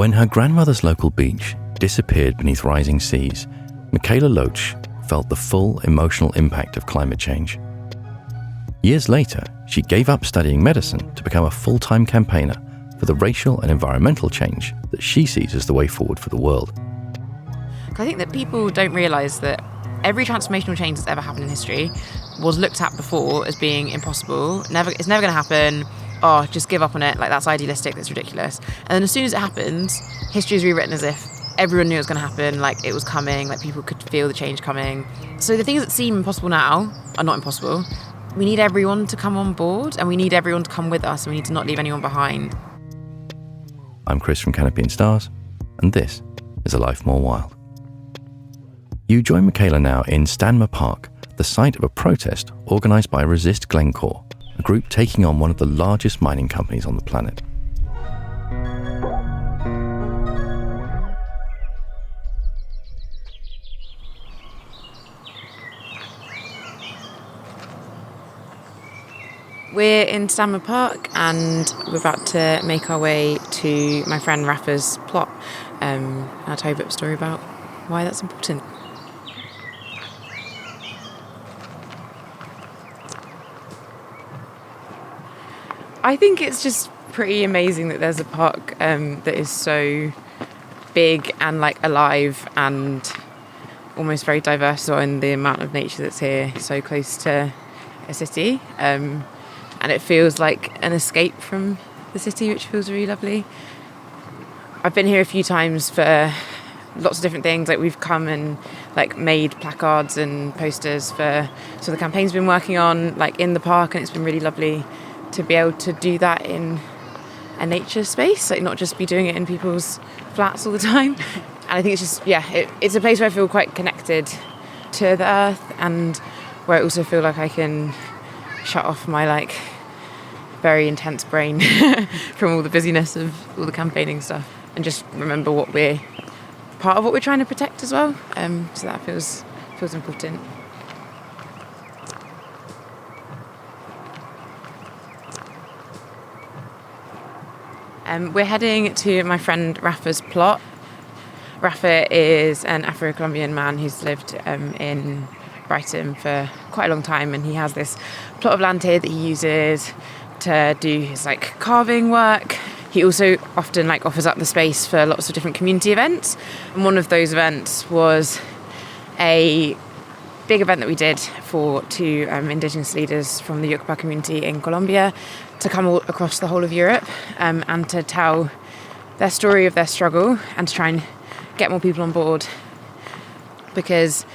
When her grandmother's local beach disappeared beneath rising seas, Mikaela Loach felt the full emotional impact of climate change. Years later, she gave up studying medicine to become a full-time campaigner for the racial and environmental change that she sees as the way forward for the world. I think that people don't realise that every transformational change that's ever happened in history was looked at before as being impossible. It's never going to happen. Oh, just give up on it. Like, that's idealistic. That's ridiculous. And then as soon as it happens, history is rewritten as if everyone knew it was going to happen. Like, it was coming. Like, people could feel the change coming. So the things that seem impossible now are not impossible. We need everyone to come on board, and we need everyone to come with us, and we need to not leave anyone behind. I'm Chris from Canopy and Stars, and this is A Life More Wild. You join Mikaela now in Stanmer Park, the site of a protest organised by Resist Glencore, a group taking on one of the largest mining companies on the planet. We're in Stanmer Park and we're about to make our way to my friend Rafa's plot. I'll tell you a bit of a story about why that's important. I think it's just pretty amazing that there's a park that is so big and like alive and almost very diverse in the amount of nature that's here, so close to a city. And it feels like an escape from the city, which feels really lovely. I've been here a few times for lots of different things. Like, we've come and like made placards and posters for the campaign's been working on, like in the park, and it's been really lovely to be able to do that in a nature space, like not just be doing it in people's flats all the time. And I think it's just, it's a place where I feel quite connected to the earth, and where I also feel like I can shut off my like very intense brain from all the busyness of all the campaigning stuff, and just remember part of what we're trying to protect as well. So that feels important. We're heading to my friend Rafa's plot. Rafa is an Afro-Colombian man who's lived in Brighton for quite a long time, and he has this plot of land here that he uses to do his like carving work. He also often like offers up the space for lots of different community events, and one of those events was a big event that we did for two indigenous leaders from the Yucapa community in Colombia to come all across the whole of Europe and to tell their story of their struggle and to try and get more people on board. Because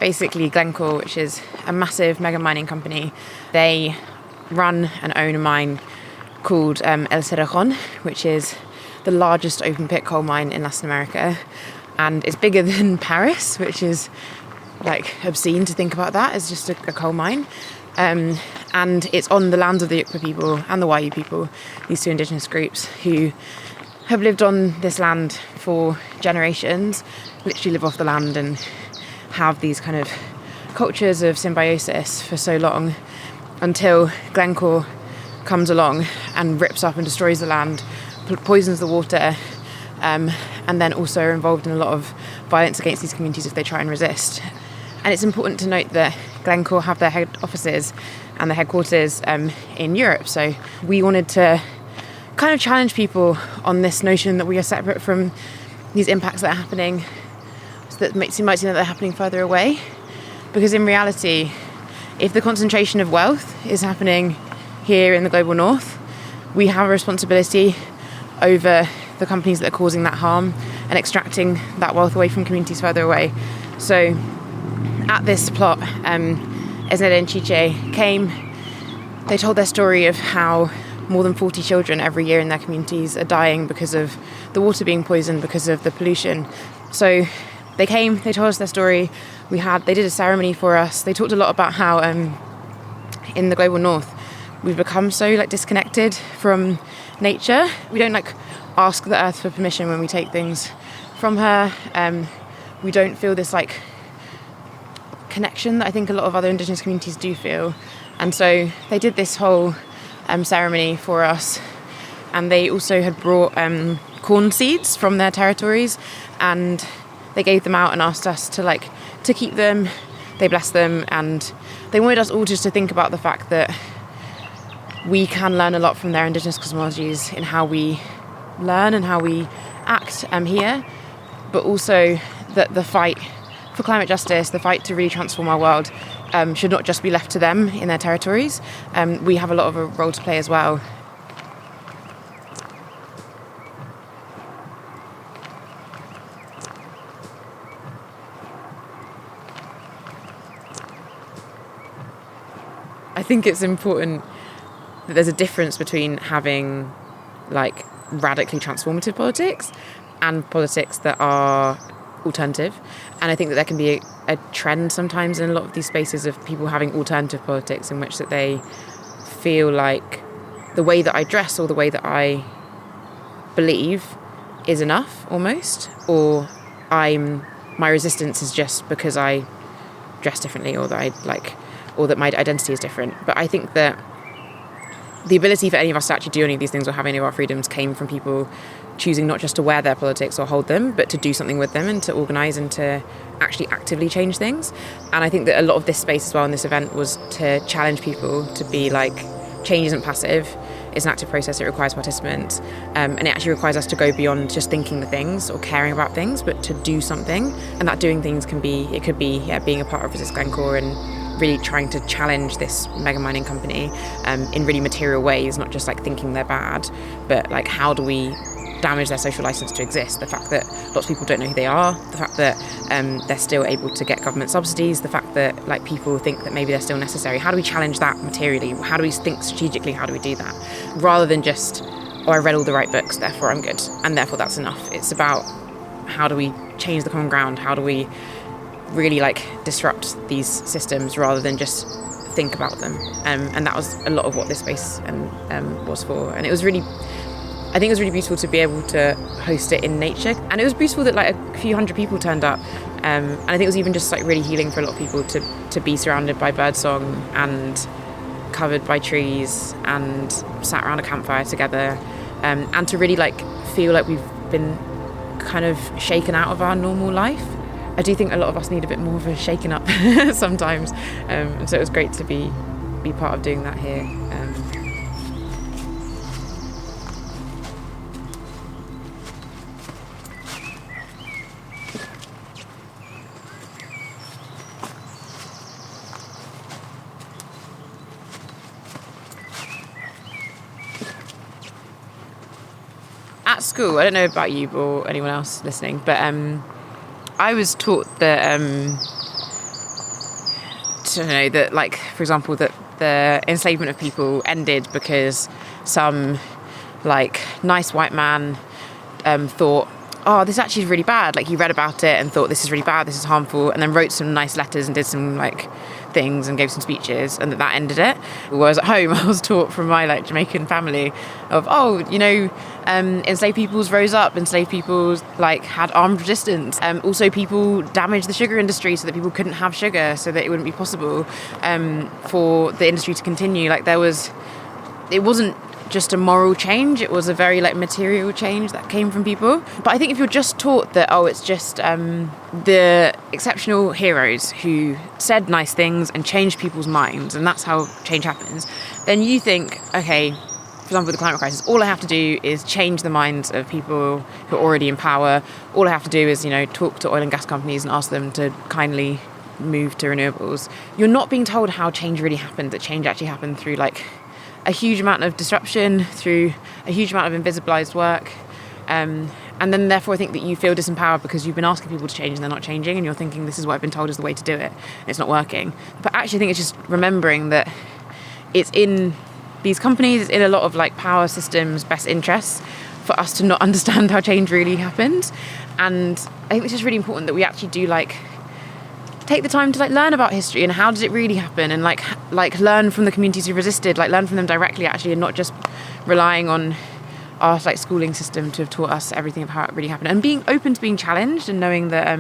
basically Glencore, which is a massive mega mining company, they run and own a mine called El Cerrejón, which is the largest open pit coal mine in Latin America, and it's bigger than Paris, which is like obscene to think about that as just a coal mine. And it's on the lands of the Yucapa people and the Wayu people, these two indigenous groups who have lived on this land for generations, literally live off the land and have these kind of cultures of symbiosis for so long, until Glencore comes along and rips up and destroys the land, poisons the water, and then also are involved in a lot of violence against these communities if they try and resist. And it's important to note that Glencore have their head offices and their headquarters in Europe. So we wanted to kind of challenge people on this notion that we are separate from these impacts that are happening, so that it might seem that they're happening further away. Because in reality, if the concentration of wealth is happening here in the global north, we have a responsibility over the companies that are causing that harm and extracting that wealth away from communities further away. So at this plot, Esneda and Chiche came. They told their story of how more than 40 children every year in their communities are dying because of the water being poisoned because of the pollution. So they came, they told us their story. They did a ceremony for us. They talked a lot about how in the global north we've become so like disconnected from nature. We don't like ask the earth for permission when we take things from her. We don't feel this like connection that I think a lot of other indigenous communities do feel. And so they did this whole ceremony for us, and they also had brought corn seeds from their territories, and they gave them out and asked us to keep them. They blessed them, and they wanted us all just to think about the fact that we can learn a lot from their indigenous cosmologies in how we learn and how we act here, but also that the fight for climate justice, the fight to really transform our world, should not just be left to them in their territories. We have a lot of a role to play as well. I think it's important that there's a difference between having like radically transformative politics and politics that are alternative. And I think that there can be a trend sometimes in a lot of these spaces of people having alternative politics in which that they feel like the way that I dress or the way that I believe is enough almost, or my resistance is just because I dress differently, or that my identity is different. But I think that the ability for any of us to actually do any of these things or have any of our freedoms came from people choosing not just to wear their politics or hold them, but to do something with them and to organise and to actually actively change things. And I think that a lot of this space as well in this event was to challenge people to be like, change isn't passive, it's an active process, it requires participants, and it actually requires us to go beyond just thinking the things or caring about things, but to do something. And that doing things could be being a part of Resist Glencore and really trying to challenge this mega mining company in really material ways, not just like thinking they're bad, but like how do we damage their social license to exist? The fact that lots of people don't know who they are, the fact that they're still able to get government subsidies, the fact that like people think that maybe they're still necessary. How do we challenge that materially? How do we think strategically? How do we do that? Rather than just, oh, I read all the right books, therefore I'm good, and therefore that's enough. It's about how do we change the common ground? How do we really like disrupt these systems rather than just think about them? And that was a lot of what this space was for. And I think it was really beautiful to be able to host it in nature. And it was beautiful that like a few hundred people turned up. And I think it was even just like really healing for a lot of people to be surrounded by birdsong and covered by trees and sat around a campfire together, and to really like feel like we've been kind of shaken out of our normal life. I do think a lot of us need a bit more of a shaking up sometimes, and so it was great to be part of doing that here. At school, I don't know about you or anyone else listening, but I was taught that, that like, for example, that the enslavement of people ended because some like nice white man thought, oh, this actually is really bad. Like he read about it and thought this is really bad, this is harmful, and then wrote some nice letters and did some like things and gave some speeches, and that ended it. Whereas at home, I was taught from my like Jamaican family of, enslaved peoples rose up, enslaved peoples like had armed resistance. Also, people damaged the sugar industry so that people couldn't have sugar, so that it wouldn't be possible for the industry to continue. Like it wasn't just a moral change, it was a very like material change that came from people. But I think if you're just taught that, oh, it's just the exceptional heroes who said nice things and changed people's minds, and that's how change happens, then you think, okay, for example, with the climate crisis, all I have to do is change the minds of people who are already in power. All I have to do is, talk to oil and gas companies and ask them to kindly move to renewables. You're not being told how change really happened, that change actually happened through like a huge amount of disruption, through a huge amount of invisibilized work. And then therefore I think that you feel disempowered because you've been asking people to change and they're not changing, and you're thinking this is what I've been told is the way to do it, and it's not working. But actually I think it's just remembering that it's in these companies, it's in a lot of like power systems' best interests for us to not understand how change really happens. And I think it's just really important that we actually do like take the time to like learn about history and how did it really happen, and like learn from the communities who resisted, like learn from them directly actually, and not just relying on our like schooling system to have taught us everything of how it really happened, and being open to being challenged and knowing that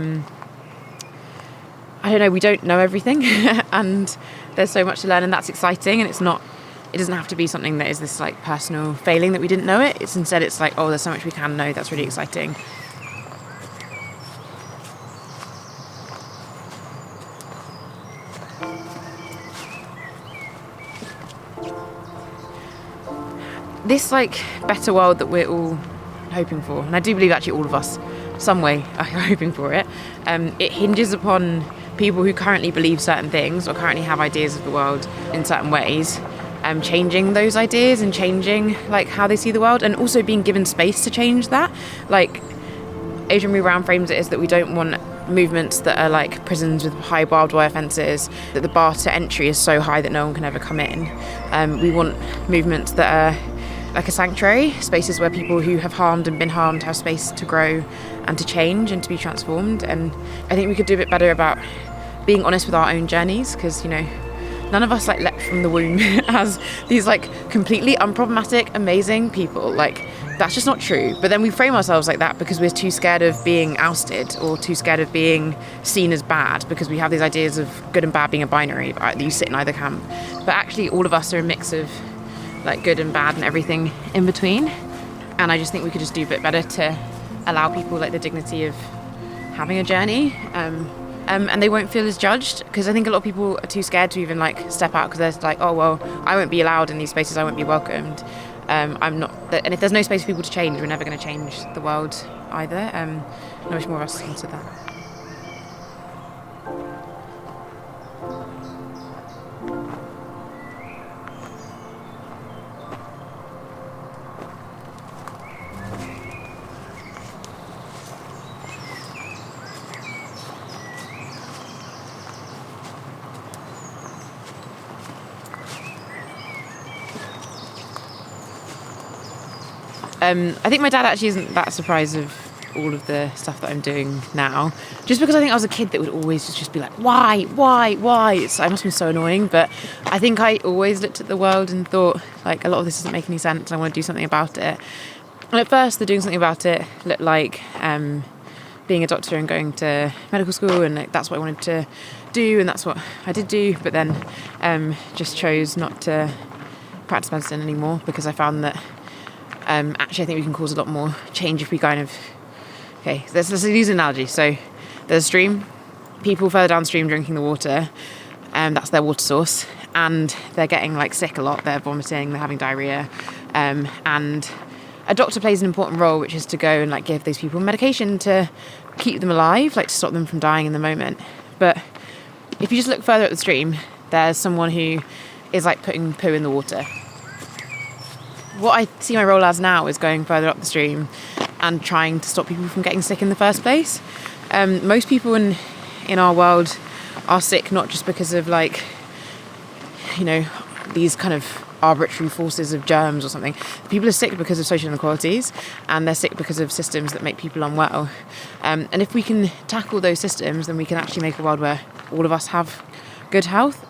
we don't know everything and there's so much to learn, and that's exciting, and it's not it doesn't have to be something that is this like personal failing that we didn't know it. Instead it's like, oh, there's so much we can know, that's really exciting. This like better world that we're all hoping for, and I do believe actually all of us some way are hoping for it, it hinges upon people who currently believe certain things or currently have ideas of the world in certain ways, changing those ideas and changing like how they see the world, and also being given space to change that. Like Adrian Marie Brown frames it as that we don't want movements that are like prisons with high barbed wire fences, that the bar to entry is so high that no one can ever come in. We want movements that are like a sanctuary, spaces where people who have harmed and been harmed have space to grow and to change and to be transformed. And I think we could do a bit better about being honest with our own journeys, because, you know, none of us like leapt from the womb as these like completely unproblematic, amazing people. Like, that's just not true. But then we frame ourselves like that because we're too scared of being ousted or too scared of being seen as bad, because we have these ideas of good and bad being a binary, that you sit in either camp. But actually all of us are a mix of like good and bad and everything in between. And I just think we could just do a bit better to allow people like the dignity of having a journey, and they won't feel as judged, because I think a lot of people are too scared to even like step out, because they're like, oh well, I won't be allowed in these spaces, I won't be welcomed. I'm not, and if there's no space for people to change, we're never going to change the world either. I wish more of us consider that. I think my dad actually isn't that surprised of all of the stuff that I'm doing now, just because I think I was a kid that would always just be like, why? I must be so annoying, but I think I always looked at the world and thought, like, a lot of this doesn't make any sense, I want to do something about it. And at first, the doing something about it looked like being a doctor and going to medical school, and like, that's what I wanted to do, and that's what I did do, but then just chose not to practice medicine anymore, because I found that actually I think we can cause a lot more change if we kind of, okay, let's use an analogy. So there's a stream, people further downstream drinking the water, that's their water source, and they're getting like sick a lot, they're vomiting, they're having diarrhea, and a doctor plays an important role, which is to go and like give these people medication to keep them alive, like to stop them from dying in the moment. But if you just look further up the stream, there's someone who is like putting poo in the water. What I see my role as now is going further up the stream and trying to stop people from getting sick in the first place. Most people in our world are sick not just because of like, you know, these kind of arbitrary forces of germs or something. People are sick because of social inequalities, and they're sick because of systems that make people unwell. And if we can tackle those systems, then we can actually make a world where all of us have good health.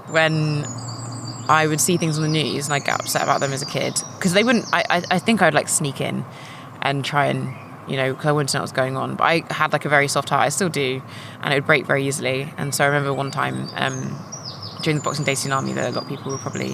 When I would see things on the news and I'd get upset about them as a kid, because they wouldn't, I think I'd like sneak in and try and, you know, because I wanted to know what was going on, but I had like a very soft heart, I still do, and it would break very easily. And so I remember one time during the Boxing Day tsunami that a lot of people will probably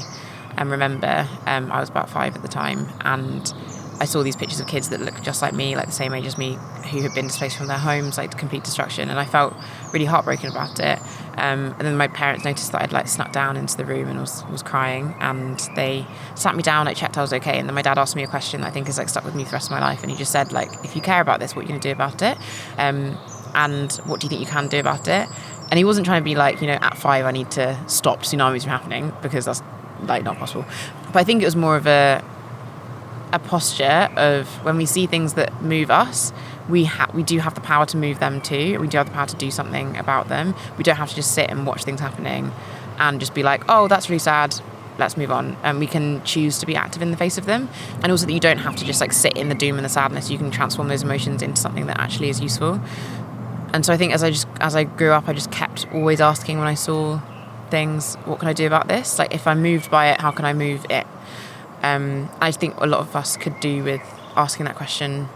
remember, I was about 5 at the time, and I saw these pictures of kids that looked just like me, like the same age as me, who had been displaced from their homes, like complete destruction, and I felt really heartbroken about it. And then my parents noticed that I'd like snuck down into the room and was crying, and they sat me down, like checked I was okay, and then my dad asked me a question that I think has like stuck with me for the rest of my life, and he just said, like, if you care about this, what are you going to do about it? And what do you think you can do about it? And he wasn't trying to be like, you know, at 5 I need to stop tsunamis from happening, because that's like not possible. But I think it was more of a posture of, when we see things that move us, we do have the power to move them too. We do have the power to do something about them. We don't have to just sit and watch things happening and just be like, oh, that's really sad, let's move on. And we can choose to be active in the face of them. And also that you don't have to just like sit in the doom and the sadness. You can transform those emotions into something that actually is useful. And so I think as I grew up, I just kept always asking when I saw things, what can I do about this? Like, if I'm moved by it, how can I move it? I think a lot of us could do with asking that question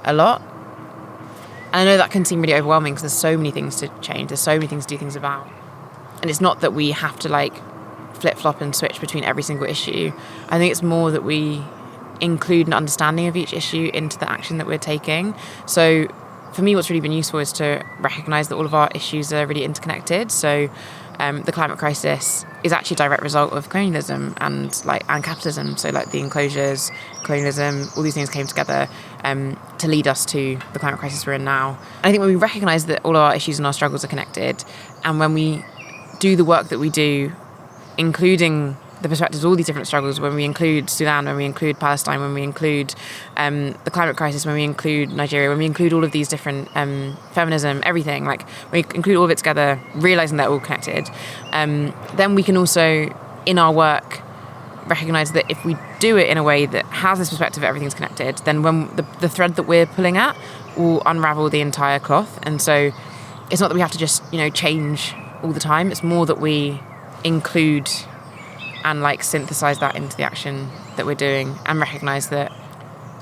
a lot. And I know that can seem really overwhelming because there's so many things to change. There's so many things to do things about. And it's not that we have to like flip-flop and switch between every single issue. I think it's more that we include an understanding of each issue into the action that we're taking. So for me, what's really been useful is to recognise that all of our issues are really interconnected. So the climate crisis is actually a direct result of colonialism and capitalism. So like the enclosures, colonialism, all these things came together to lead us to the climate crisis we're in now. And I think when we recognise that all of our issues and our struggles are connected, and when we do the work that we do, including the perspectives of all these different struggles, when we include Sudan, when we include Palestine, when we include the climate crisis, when we include Nigeria, when we include all of these different feminism, everything, like we include all of it together, realising they're all connected, then we can also, in our work, recognise that if we do it in a way that has this perspective that everything's connected, then when the thread that we're pulling at will unravel the entire cloth. And so it's not that we have to just, change all the time. It's more that we include and synthesize that into the action that we're doing, and recognize that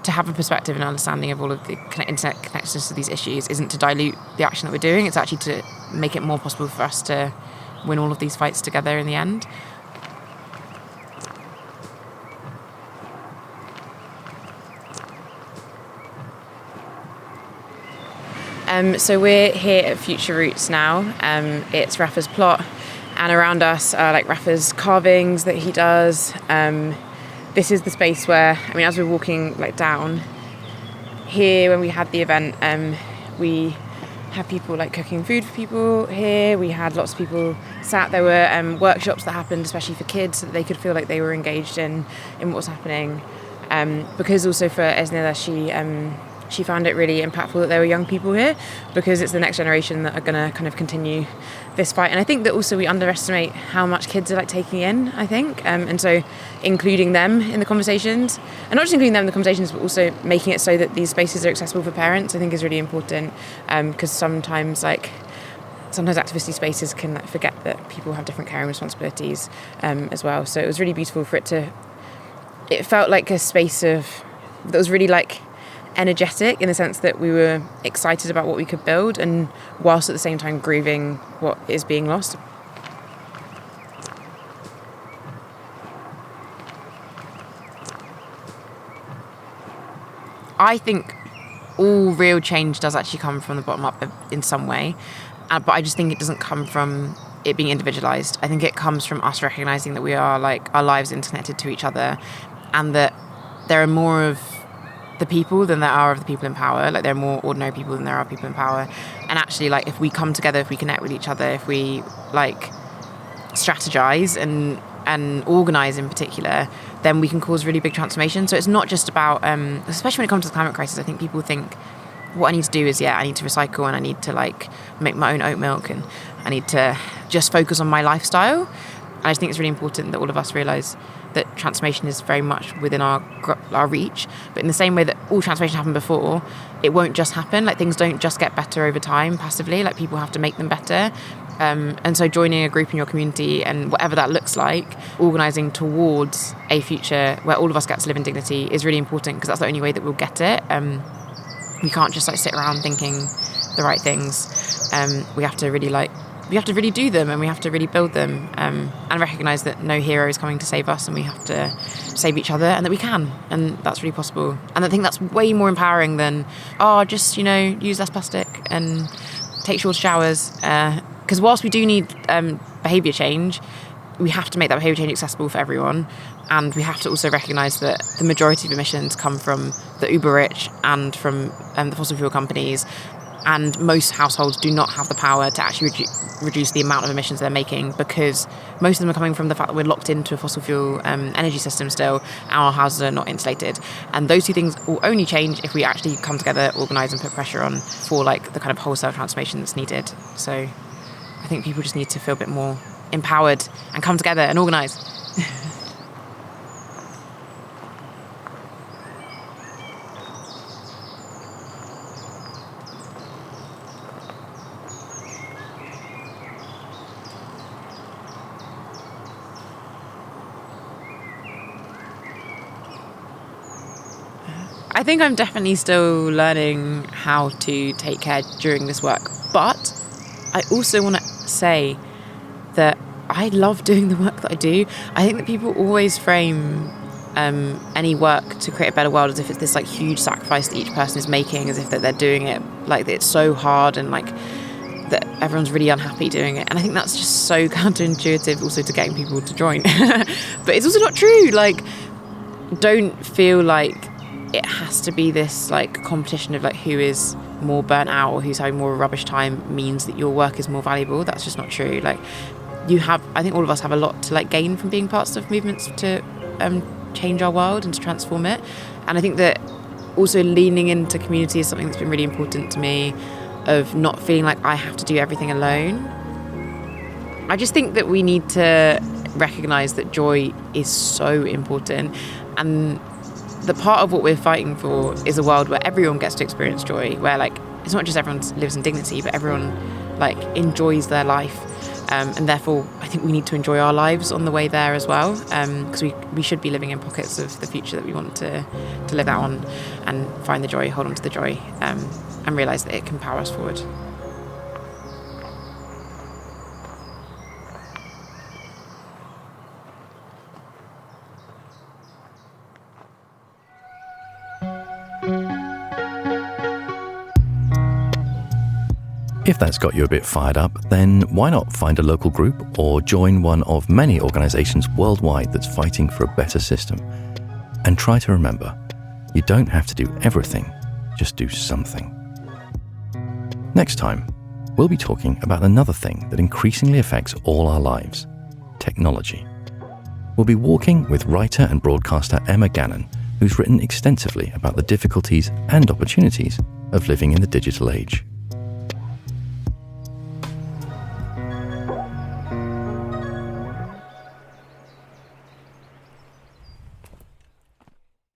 to have a perspective and understanding of all of the internet connections to these issues isn't to dilute the action that we're doing. It's actually to make it more possible for us to win all of these fights together in the end. So we're here at Future Roots now. It's Rafa's plot, and around us are Rafa's carvings that he does. This is the space where, as we're walking down here, when we had the event, we had people cooking food for people here. We had lots of people sat. There were workshops that happened, especially for kids, so that they could feel like they were engaged in what was happening. Because also for Esnila, she found it really impactful that there were young people here, because it's the next generation that are going to kind of continue this fight. And I think that also we underestimate how much kids are taking in, I think. And so including them in the conversations, and not just including them in the conversations, but also making it so that these spaces are accessible for parents, I think is really important. Because sometimes activist spaces can forget that people have different caring responsibilities as well. So it was really beautiful for it felt like a space that was really energetic, in the sense that we were excited about what we could build, and whilst at the same time grieving what is being lost. I think all real change does actually come from the bottom up in some way, but I just think it doesn't come from it being individualised. I think it comes from us recognising that we are our lives interconnected to each other, and that there are more of the people than there are of the people in power. There are more ordinary people than there are people in power. And actually, if we come together, if we connect with each other, if we strategize and organize in particular, then we can cause really big transformation. So it's not just about, especially when it comes to the climate crisis, I think people think what I need to do is, I need to recycle, and I need to make my own oat milk, and I need to just focus on my lifestyle. And I just think it's really important that all of us realize that transformation is very much within our reach. But in the same way that all transformation happened before, it won't just happen. Things don't just get better over time passively. People have to make them better. And so joining a group in your community, and whatever that looks like, organising towards a future where all of us get to live in dignity, is really important, because that's the only way that we'll get it. We can't just sit around thinking the right things. We have to really do them, and we have to really build them, and recognise that no hero is coming to save us, and we have to save each other, and that we can, and that's really possible. And I think that's way more empowering than, just, use less plastic and take shorter showers. Because whilst we do need behaviour change, we have to make that behaviour change accessible for everyone, and we have to also recognise that the majority of emissions come from the uber rich and from the fossil fuel companies. And most households do not have the power to actually reduce the amount of emissions they're making, because most of them are coming from the fact that we're locked into a fossil fuel energy system still, and our houses are not insulated. And those two things will only change if we actually come together, organise, and put pressure on for the kind of wholesale transformation that's needed. So I think people just need to feel a bit more empowered and come together and organise. I think I'm definitely still learning how to take care during this work. But I also want to say that I love doing the work that I do. I think that people always frame any work to create a better world as if it's this like huge sacrifice that each person is making, as if that they're doing it like it's so hard and like that everyone's really unhappy doing it. And I think that's just so counterintuitive also to getting people to join. But it's also not true. Like, don't feel like it has to be this like competition of like who is more burnt out or who's having more rubbish time means that your work is more valuable. That's just not true. Like, I think all of us have a lot to like gain from being parts of movements to change our world and to transform it. And I think that also leaning into community is something that's been really important to me, of not feeling like I have to do everything alone. I just think that we need to recognise that joy is so important, and the part of what we're fighting for is a world where everyone gets to experience joy, where like it's not just everyone lives in dignity, but everyone like enjoys their life. And therefore, I think we need to enjoy our lives on the way there as well, because we should be living in pockets of the future that we want to live out on, and find the joy, hold on to the joy, and realise that it can power us forward. If that's got you a bit fired up, then why not find a local group or join one of many organisations worldwide that's fighting for a better system? And try to remember, you don't have to do everything, just do something. Next time, we'll be talking about another thing that increasingly affects all our lives: technology. We'll be walking with writer and broadcaster Emma Gannon, who's written extensively about the difficulties and opportunities of living in the digital age.